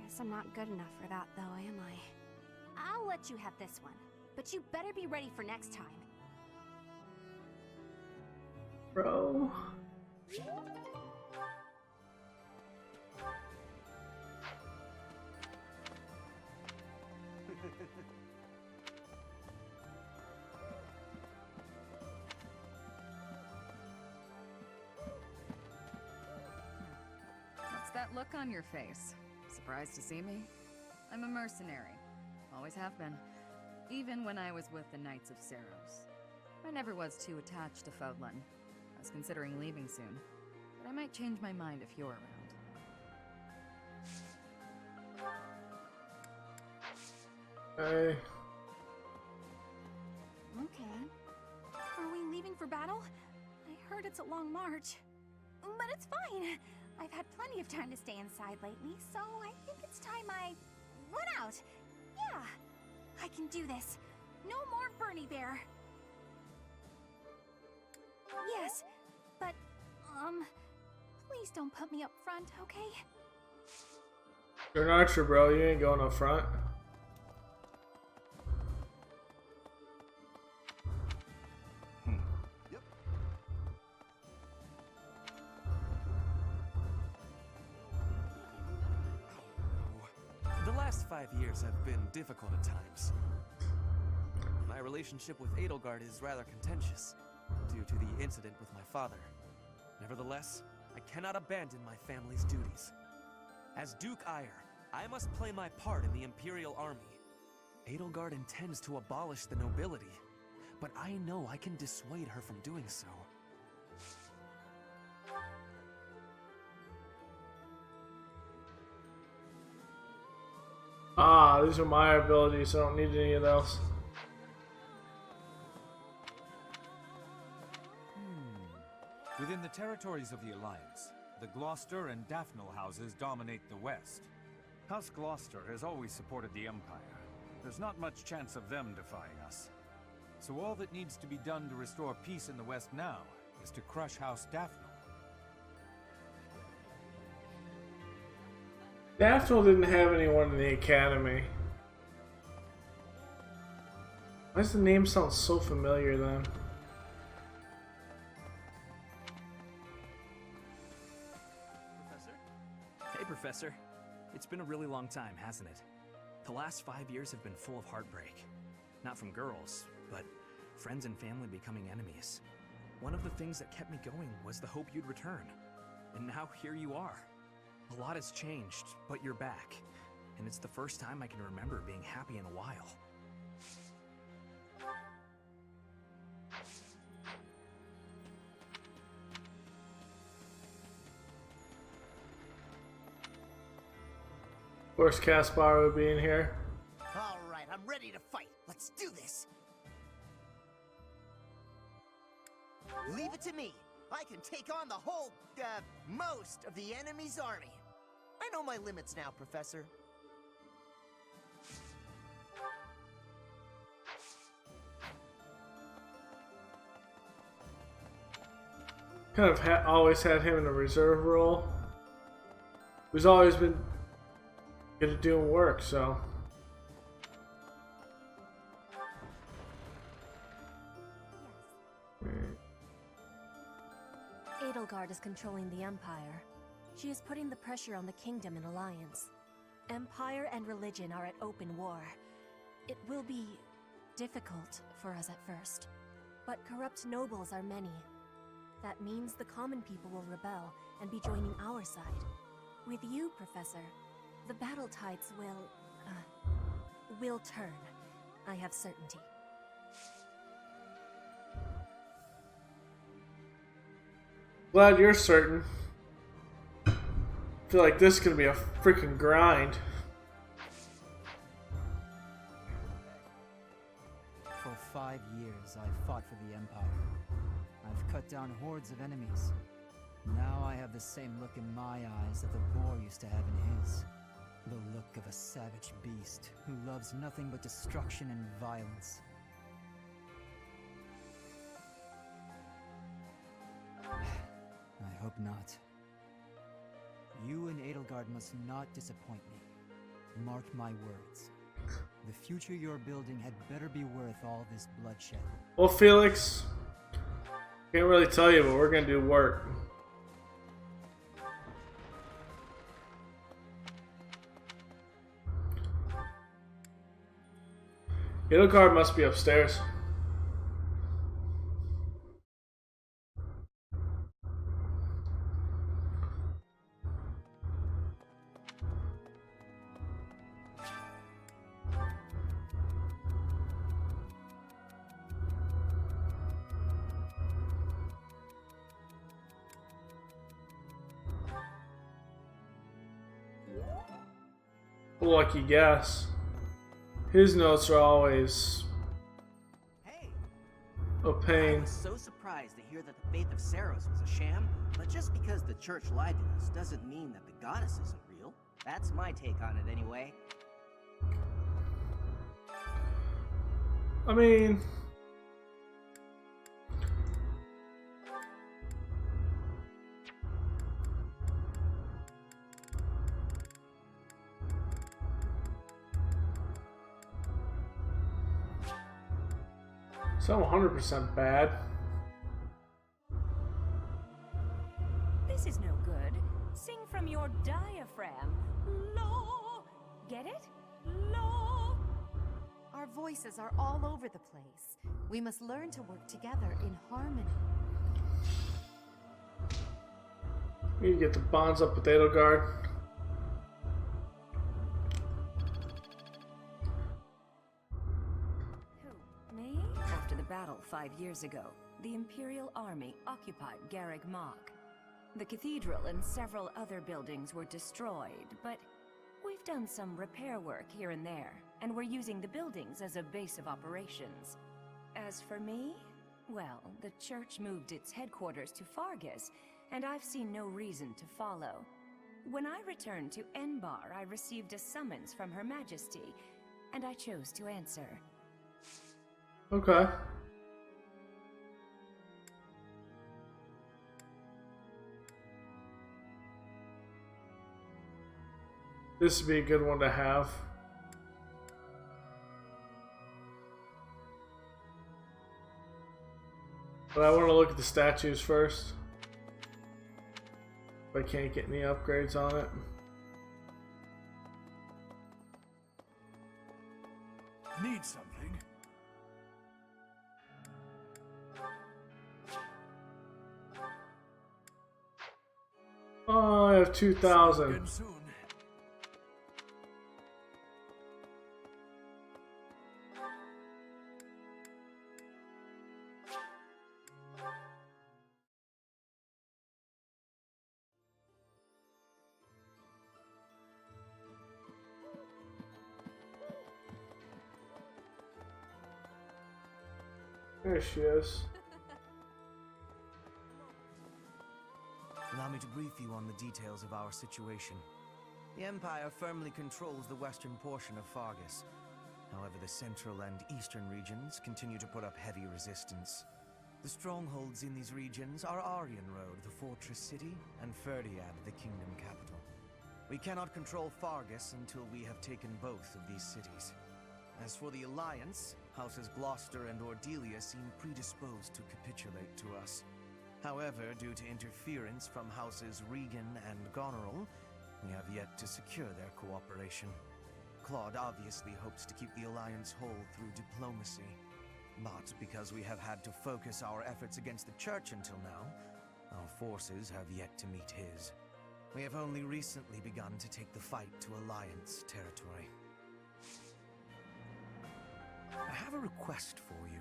Guess I'm not good enough for that, though, am I? I'll let you have this one, but you better be ready for next time. Bro. What's that look on your face? Surprised to see me? I'm a mercenary. Always have been. Even when I was with the Knights of Seiros. I never was too attached to Fodlan. I was considering leaving soon. But I might change my mind if you're around. Hey. Okay. Are we leaving for battle? I heard it's a long march. But it's fine. I've had plenty of time to stay inside lately, so I think it's time I run out. Yeah, I can do this. No more Bernie Bear. Yes, but, please don't put me up front, okay? You're an archer, bro. You ain't going up front. The last 5 years have been difficult at times. My relationship with Edelgard is rather contentious, due to the incident with my father. Nevertheless, I cannot abandon my family's duties. As Duke Heir, I must play my part in the Imperial Army. Edelgard intends to abolish the nobility, but I know I can dissuade her from doing so. Ah, these are my abilities. I don't need anything else. Within the territories of the Alliance, the Gloucester and Daphne houses dominate the West. House Gloucester has always supported the Empire. There's not much chance of them defying us. So all that needs to be done to restore peace in the West now is to crush House Daphne. Daphne didn't have anyone in the academy. Why does the name sound so familiar then? Hey, Professor. It's been a really long time, hasn't it? The last 5 years have been full of heartbreak. Not from girls, but friends and family becoming enemies. One of the things that kept me going was the hope you'd return. And now here you are. A lot has changed, but you're back. And it's the first time I can remember being happy in a while. Of course, Caspar would be in here. All right, I'm ready to fight. Let's do this. Leave it to me. I can take on the whole, most of the enemy's army. I know my limits now, Professor. Kind of always had him in a reserve role. He's always been good at doing work, so. Edelgard is controlling the Empire. She is putting the pressure on the Kingdom in alliance. Empire and religion are at open war. It will be difficult for us at first, but corrupt nobles are many. That means the common people will rebel and be joining our side. With you, Professor, the battle tides will turn. I have certainty. Glad you're certain. I feel like this is gonna be a freaking grind. For 5 years, I've fought for the Empire. I've cut down hordes of enemies. Now I have the same look in my eyes that the boar used to have in his. The look of a savage beast who loves nothing but destruction and violence. hope not. You and Edelgard must not disappoint me. Mark my words. The future you're building had better be worth all this bloodshed. Well, Felix, can't really tell you, but we're gonna do work. Edelgard must be upstairs. Lucky guess. His notes are always a pain. I was so surprised to hear that the faith of Seiros was a sham, but just because the church lied to us doesn't mean that the goddess isn't real. That's my take on it anyway. I mean, it's not 100% bad. This is no good. Sing from your diaphragm. Lo! Get it? Lo! Our voices are all over the place. We must learn to work together in harmony. We need to get the bonds up with Edelgard. Me? After the battle 5 years ago, the Imperial Army occupied Garreg Mach. The cathedral and several other buildings were destroyed, but we've done some repair work here and there, and we're using the buildings as a base of operations. As for me, well, the church moved its headquarters to Fargus, and I've seen no reason to follow. When I returned to Enbar, I received a summons from Her Majesty, and I chose to answer. Okay. This would be a good one to have. But I want to look at the statues first. If I can't get any upgrades on it. Need something? Oh, I have 2,000. There she is. Allow me to brief you on the details of our situation. The Empire firmly controls the western portion of Fargus. However, the central and eastern regions continue to put up heavy resistance. The strongholds in these regions are Aryan Road, the fortress city, and Ferdiad, the kingdom capital. We cannot control Fargus until we have taken both of these cities. As for the Alliance, Houses Gloucester and Ordelia seem predisposed to capitulate to us. However, due to interference from Houses Regan and Goneril, we have yet to secure their cooperation. Claude obviously hopes to keep the Alliance whole through diplomacy. But because we have had to focus our efforts against the Church until now, our forces have yet to meet his. We have only recently begun to take the fight to Alliance territory. I have a request for you.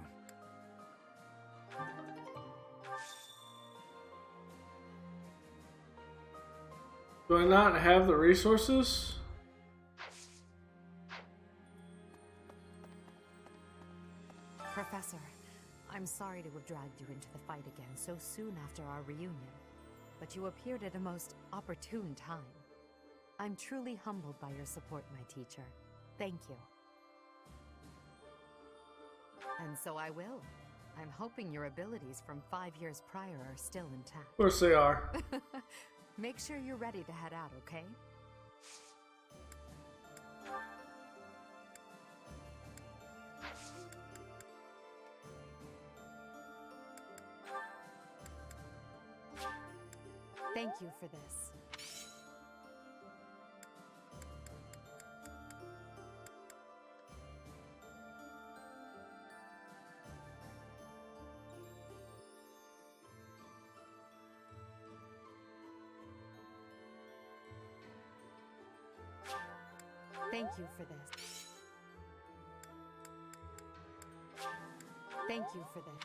Do I not have the resources? Professor, I'm sorry to have dragged you into the fight again so soon after our reunion, but you appeared at a most opportune time. I'm truly humbled by your support, my teacher. Thank you. And so I will. I'm hoping your abilities from 5 years prior are still intact. Of course they are. Make sure you're ready to head out, okay? Thank you for this. Thank you for this. Thank you for this.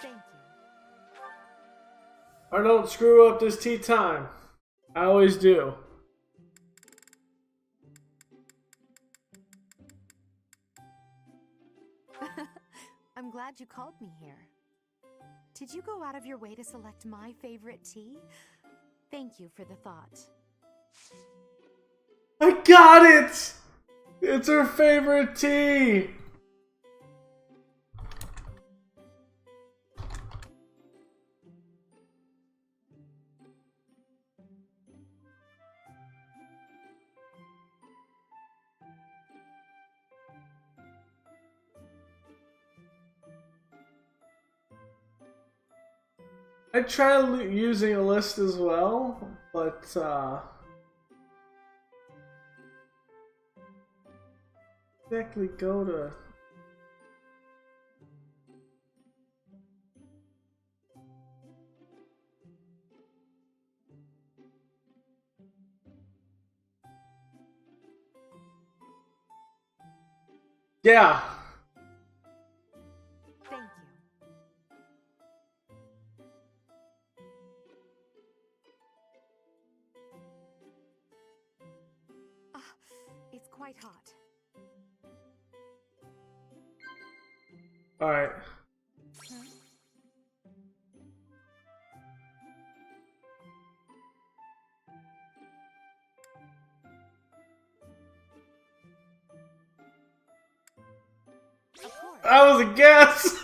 Thank you. I don't screw up this tea time. I always do. I'm glad you called me here. Did you go out of your way to select my favorite tea? Thank you for the thought. I got it! It's her favorite tea! I tried using a list as well, but exactly go to. Yeah. Thank you. It's quite hot. All right. That was a guess.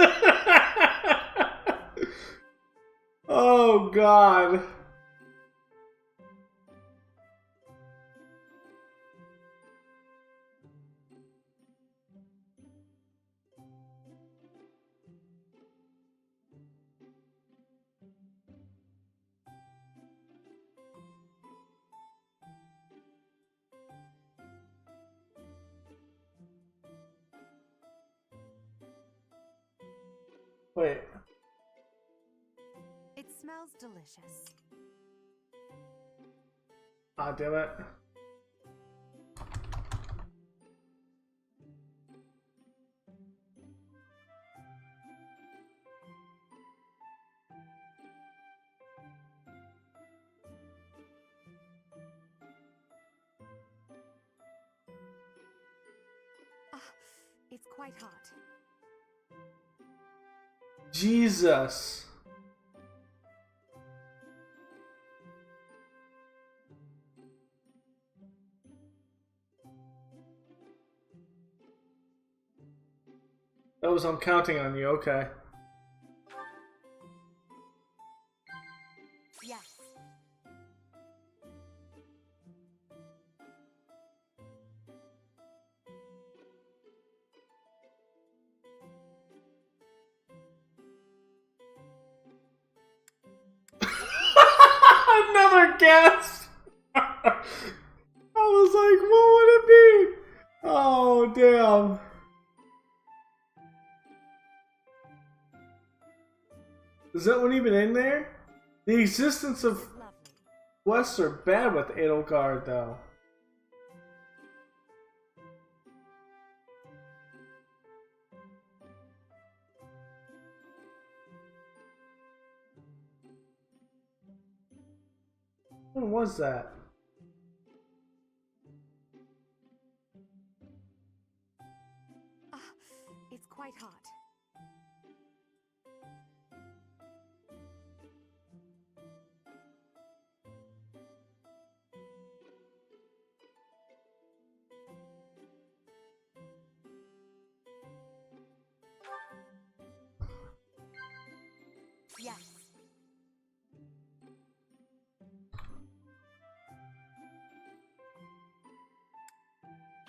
Oh God. Wait. It smells delicious. Ah, damn it. It's quite hot. Jesus. That was I'm counting on you, okay. Yes. Another guess. I was like, what would it be? Oh, damn. Is that one even in there? The existence of quests are bad with Edelgard, though. When was that? It's quite hot.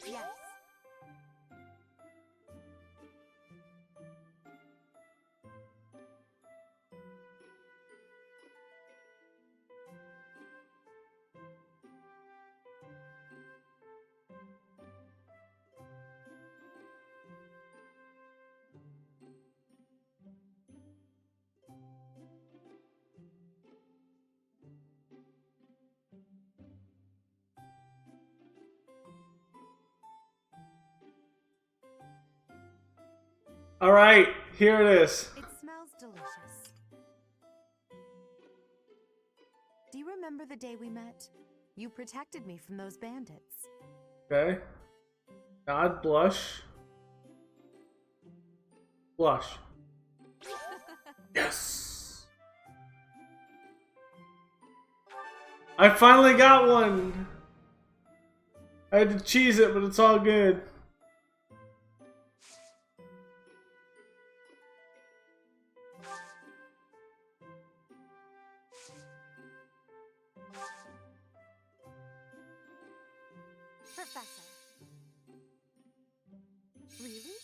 Yes. All right, here it is. It smells delicious. Do you remember the day we met? You protected me from those bandits. Okay. God blush. Blush. Yes. I finally got one. I had to cheese it, but it's all good. Professor. Really?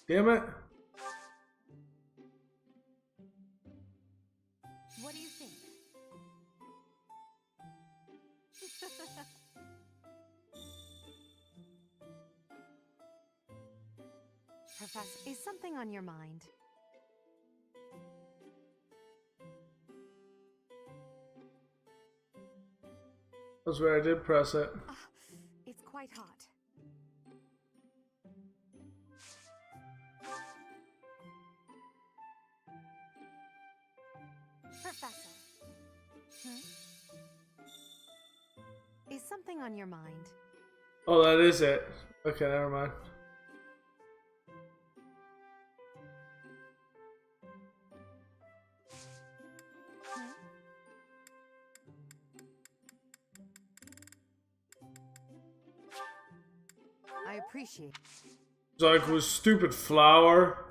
Damn it. What do you think? Professor, is something on your mind? That's where I did press it. It's quite hot. Professor. Is something on your mind? Oh, that is it. Okay, never mind. I appreciate. It's like, was stupid flower.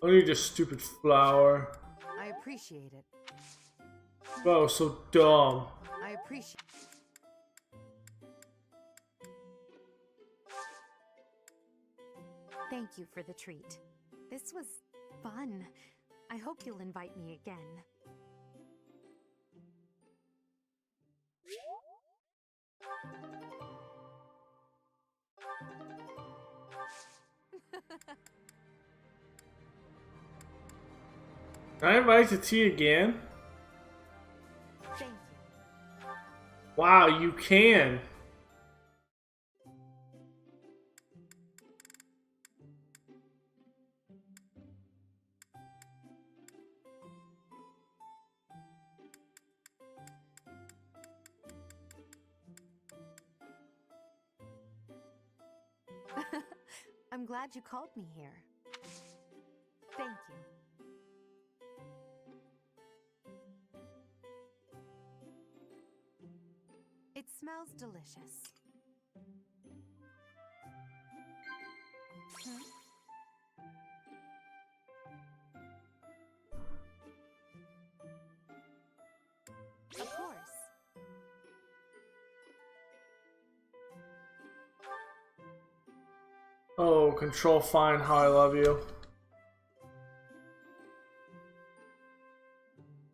I need a stupid flower. I appreciate it. Wow, so dumb. I appreciate. Thank you for the treat. This was fun. I hope you'll invite me again. Can I invite the tea again? Thank you. Wow, you can. I'm glad you called me here. Thank you. It smells delicious. Of course. Oh, control fine how I love you.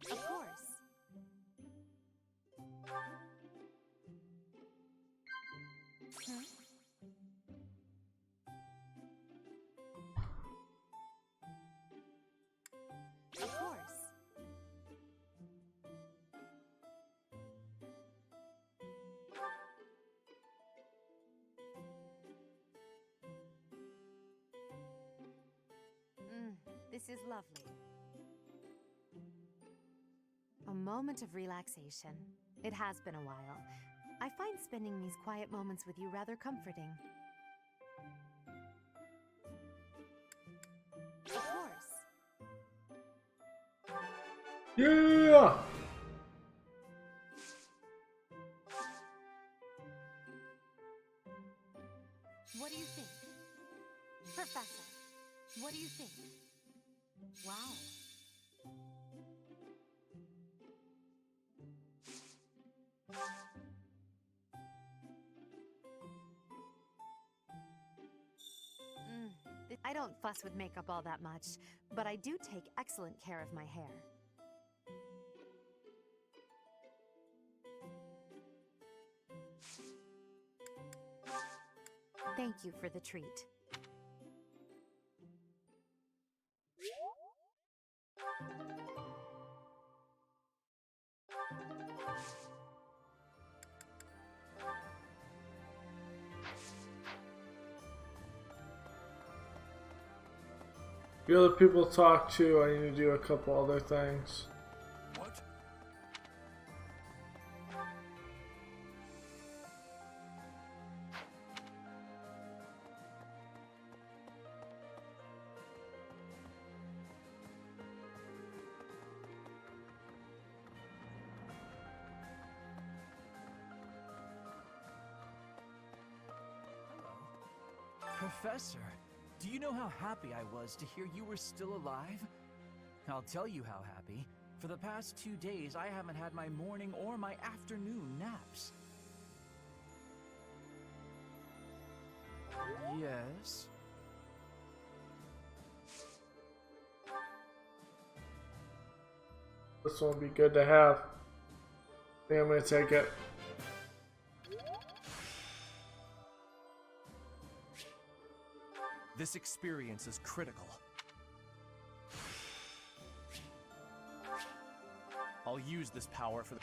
Of course. Of course. This is lovely. A moment of relaxation. It has been a while. I find spending these quiet moments with you rather comforting. Of course. Yeah! What do you think? Professor, what do you think? Wow. I don't fuss with makeup all that much, but I do take excellent care of my hair. Thank you for the treat. The other people talk to, I need to do a couple other things. What? Professor, do you know how happy I was to hear you were still alive? I'll tell you how happy. For the past 2 days, I haven't had my morning or my afternoon naps. Yes? This one would be good to have. I think I'm gonna take it. This experience is critical. I'll use this power for the...